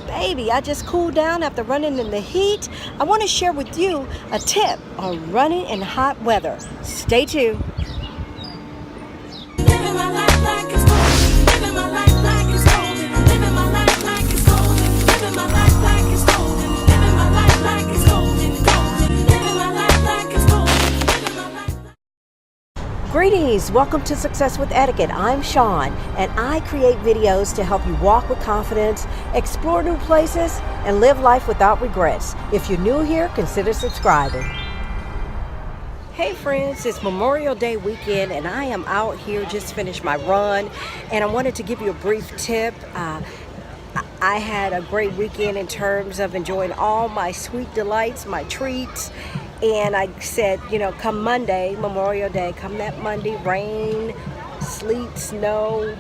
baby, I just cooled down after running in the heat. I want to share with you a tip on running in hot weather. Stay tuned. Living my life like it's golden. Living my life like it's golden. Living my life like it's golden. Living my life like it's golden. Living my life like it's golden. Golden. Living my life like it's golden. Living my life. Greetings, welcome to Success with Etiquette. I'm Sean, and I create videos to help you walk with confidence, explore new places, and live life without regrets. If you're new here, consider subscribing. Hey friends, it's Memorial Day weekend, and I am out here, just finished my run, and I wanted to give you a brief tip. I had a great weekend in terms of enjoying all my sweet delights, my treats. And I said, come Monday, Memorial Day, come that Monday, rain, sleet, snow,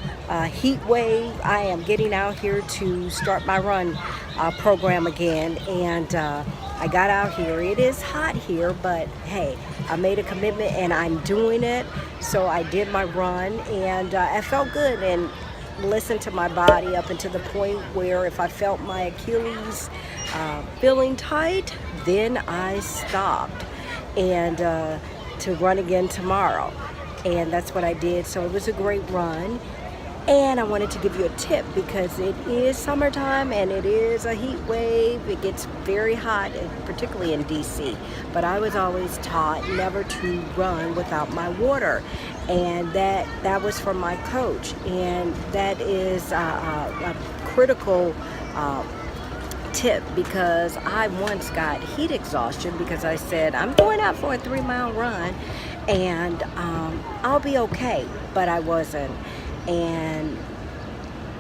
heat wave, I am getting out here to start my run program again. And I got out here. It is hot here, but hey, I made a commitment and I'm doing it. So I did my run, and I felt good and listened to my body up until the point where if I felt my Achilles feeling tight, then I stopped and to run again tomorrow. And that's what I did. So it was a great run. And I wanted to give you a tip because it is summertime and it is a heat wave. It gets very hot, particularly in DC. But I was always taught never to run without my water. And that was from my coach. And that is a critical tip, because I once got heat exhaustion because I said I'm going out for a 3-mile run and I'll be okay, but I wasn't. And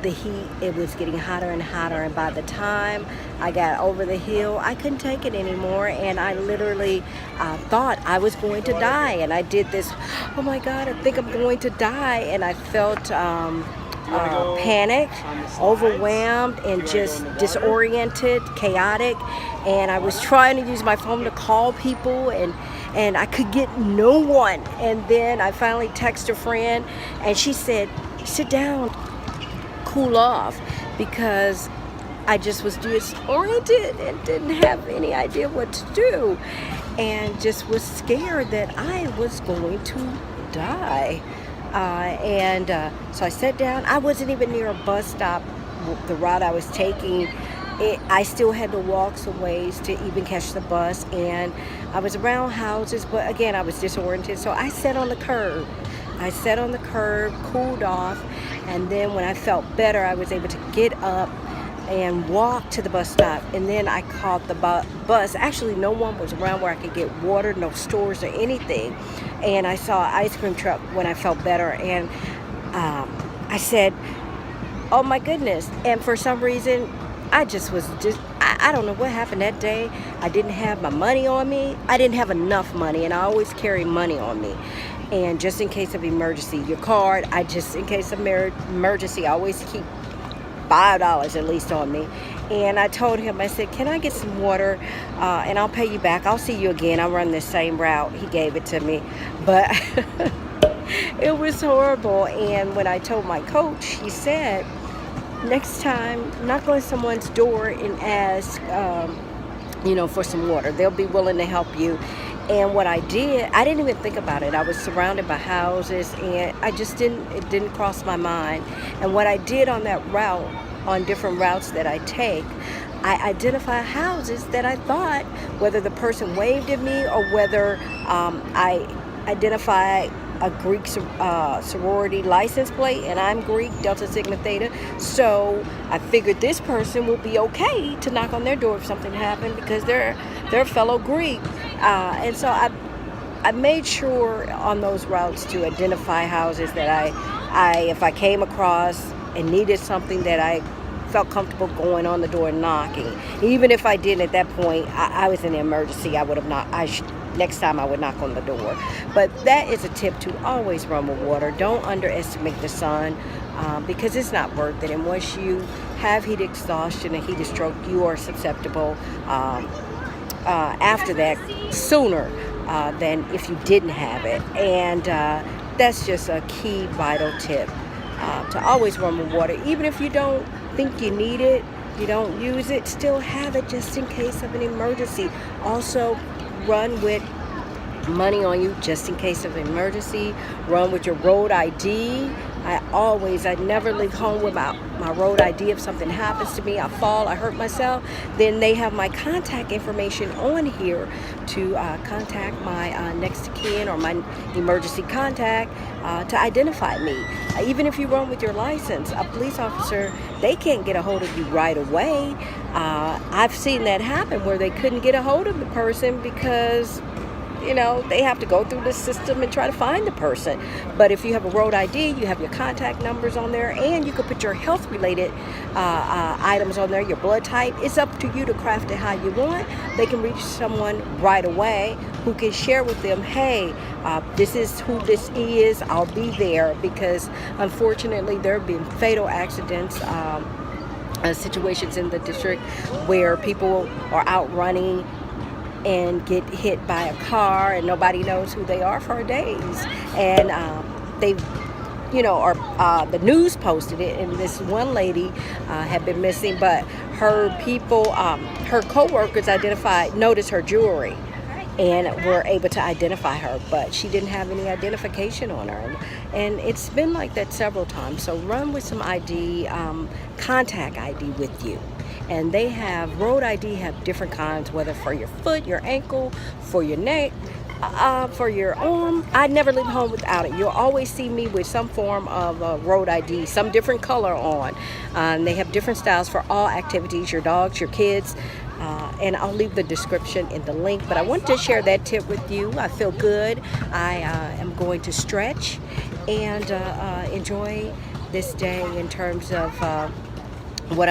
the heat, it was getting hotter and hotter, and by the time I got over the hill, I couldn't take it anymore, and I literally thought I was going to die. And I did this, oh my God, I think I'm going to die, and I felt panicked, overwhelmed, and just disoriented, chaotic. And I was trying to use my phone to call people, and I could get no one. And then I finally texted a friend, and she said, sit down, cool off, because I just was disoriented and didn't have any idea what to do, and just was scared that I was going to die. So I sat down. I wasn't even near a bus stop, the route I was taking. I still had to walk some ways to even catch the bus, and I was around houses, but again, I was disoriented. So I sat on the curb. Cooled off, and then when I felt better, I was able to get up and walk to the bus stop, and then I caught the bus. Actually, no one was around where I could get water, no stores or anything, and I saw an ice cream truck when I felt better, and I said, oh my goodness. And for some reason, I don't know what happened that day. I didn't have my money on me. I didn't have enough money, and I always carry money on me. And just in case of emergency, your card, in case of emergency, I always keep $5 at least on me. And I told him, I said, can I get some water, and I'll pay you back. I'll see you again. I'll run the same route. He gave it to me, but it was horrible. And when I told my coach, he said, next time, knock on someone's door and ask, for some water. They'll be willing to help you. And what I did, I didn't even think about it. I was surrounded by houses, and it didn't cross my mind. And what I did on that route, on different routes that I take, I identify houses that I thought, whether the person waved at me or whether I identify a Greek sorority license plate, and I'm Greek, Delta Sigma Theta. So I figured this person will be okay to knock on their door if something happened, because they're a fellow Greek. And so I made sure on those routes to identify houses that if I came across and needed something, that I felt comfortable going on the door and knocking. Even if I didn't at that point, I was in an emergency, I would have not. Next time I would knock on the door. But that is a tip, to always run with water. Don't underestimate the sun, because it's not worth it. And once you have heat exhaustion and heat stroke, you are susceptible after that sooner than if you didn't have it. And that's just a key vital tip, to always run with water. Even if you don't think you need it, You don't use it, still have it just in case of an emergency. Also, run with money on you just in case of an emergency. Run with your road ID. I never leave home without my road ID. If something happens to me, I fall, I hurt myself, then they have my contact information on here to contact my next of kin or my emergency contact to identify me. Even if you run with your license, a police officer, they can't get a hold of you right away. I've seen that happen where they couldn't get a hold of the person because they have to go through the system and try to find the person. But if you have a road ID, you have your contact numbers on there, and you can put your health-related items on there, your blood type. It's up to you to craft it how you want. They can reach someone right away who can share with them, hey, this is who this is. I'll be there, because unfortunately there have been fatal accidents, situations in the district where people are out running and get hit by a car and nobody knows who they are for days. And the news posted it, and this one lady had been missing, but her people, her co-workers noticed her jewelry and were able to identify her, but she didn't have any identification on her. And it's been like that several times. So run with some ID, contact ID with you. And they have, road ID have different kinds, whether for your foot, your ankle, for your neck, for your arm. I never leave home without it. You'll always see me with some form of road ID, some different color on. They have different styles for all activities, your dogs, your kids. And I'll leave the description in the link. But I wanted to share that tip with you. I feel good. I am going to stretch and enjoy this day in terms of what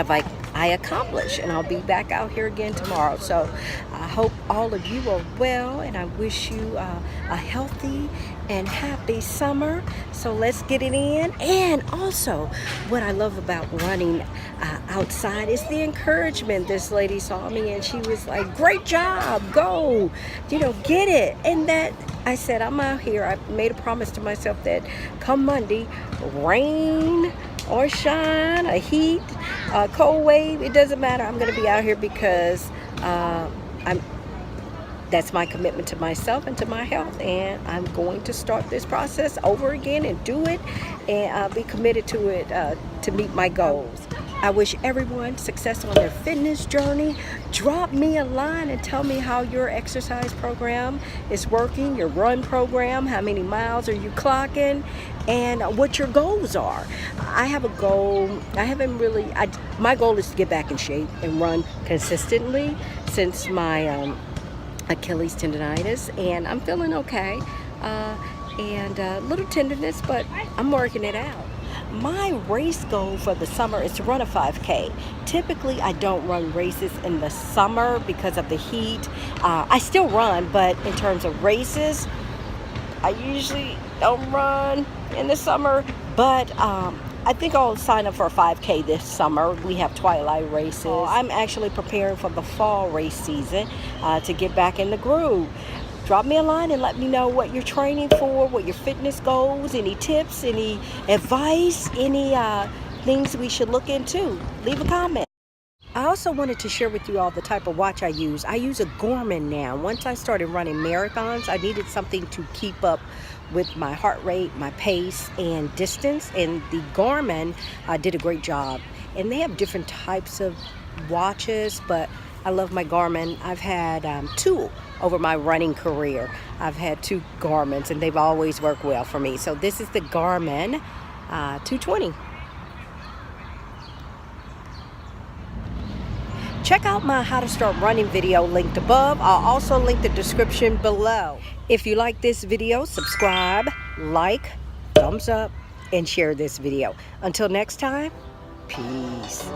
I accomplish, and I'll be back out here again tomorrow. So I hope all of you are well, and I wish you a healthy and happy summer. So let's get it in. And also, what I love about running outside is the encouragement. This lady saw me and she was like, great job, go, get it. And that I said, I'm out here. I made a promise to myself that come Monday, rain or shine, a heat, a cold wave, it doesn't matter. I'm going to be out here because that's my commitment to myself and to my health, and I'm going to start this process over again and do it, and be committed to it to meet my goals. I wish everyone success on their fitness journey. Drop me a line and tell me how your exercise program is working, your run program, how many miles are you clocking, and what your goals are. I have a goal. My goal is to get back in shape and run consistently since my Achilles tendonitis, and I'm feeling okay, and a little tenderness, but I'm working it out. My race goal for the summer is to run a 5K. Typically, I don't run races in the summer because of the heat. I still run, but in terms of races, I usually don't run in the summer, but I think I'll sign up for a 5K this summer. We have twilight races. So I'm actually preparing for the fall race season to get back in the groove. Drop me a line and let me know what you're training for, what your fitness goals, any tips, any advice, any things we should look into. Leave a comment. I also wanted to share with you all the type of watch I use. I use a Garmin now. Once I started running marathons, I needed something to keep up with my heart rate, my pace, and distance. And the Garmin did a great job. And they have different types of watches, but I love my Garmin. I've had two over my running career. I've had two Garmins, and they've always worked well for me. So this is the Garmin 220. Check out my how to start running video linked above. I'll also link the description below. If you like this video, subscribe, like, thumbs up, and share this video. Until next time, peace.